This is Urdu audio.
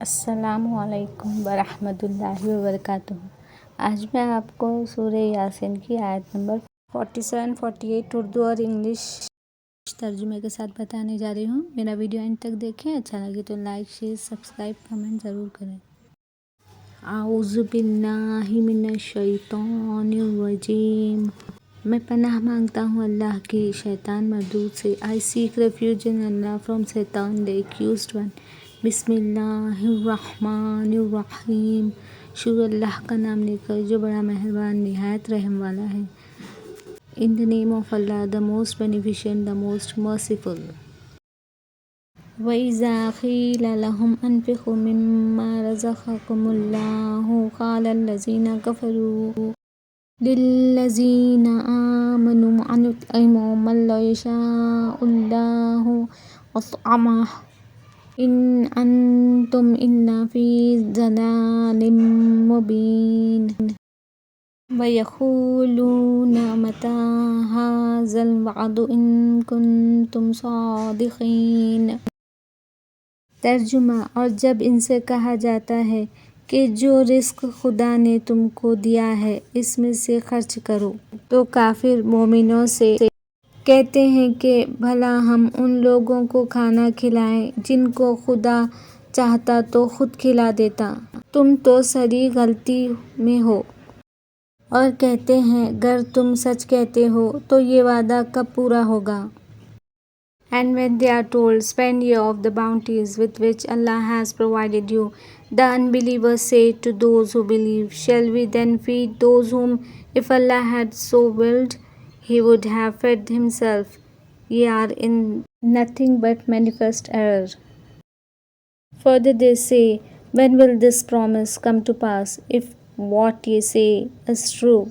السلام علیکم ورحمۃ اللہ وبرکاتہ۔ آج میں آپ کو سورہ یاسین کی آیت نمبر 47، 48 اردو اور انگلش ترجمے کے ساتھ بتانے جا رہی ہوں۔ میرا ویڈیو اینڈ تک دیکھیں، اچھا لگے تو لائک، شیئر، سبسکرائب، کمنٹ ضرور کریں۔ اعوذ باللہ من الشیطان الرجیم۔ میں پناہ مانگتا ہوں اللہ کی شیطان مردود سے۔ I seek refuge in Allah from Satan the accused one۔ بسم اللہ الرحمن الرحیم۔ شروع اللہ کا نام لے کر جو بڑا مہربان نہایت رحم والا ہے۔ In the name of Allah, the most beneficent, the most merciful۔ وَإِذَا قِيلَ لَهُمْ أَنفِقُوا مِمَّا رَزَقَكُمُ اللَّهُ قَالَ الَّذِينَ كَفَرُوا لِلَّذِينَ آمَنُوا أَنُطْعِمُ مَن لَّوْ يَشَاءُ اللَّهُ أَطْعَمَهُ إِنْ أَنتُمْ إِلَّا فِي ضَلَالٍ مُّبِينٍ۔ وَيَقُولُونَ مَتَىٰ هَٰذَا الْوَعْدُ إِن كُنتُمْ صَادِقِينَ۔ ترجمہ: اور جب ان سے کہا جاتا ہے کہ جو رزق خدا نے تم کو دیا ہے اس میں سے خرچ کرو، تو کافر مومنوں سے کہتے ہیں کہ بھلا ہم ان لوگوں کو کھانا کھلائیں جن کو خدا چاہتا تو خود کھلا دیتا، تم تو سری غلطی میں ہو۔ اور کہتے ہیں گر تم سچ کہتے ہو تو یہ وعدہ کب پورا ہوگا؟ And when they are told, spend ye of the bounties with which Allah has provided you, the unbelievers say to those who believe, shall we then feed those whom, if Allah had so willed, He would have fed Himself? Ye are in nothing but manifest error. Further they say, when will this promise come to pass, if what ye say is true?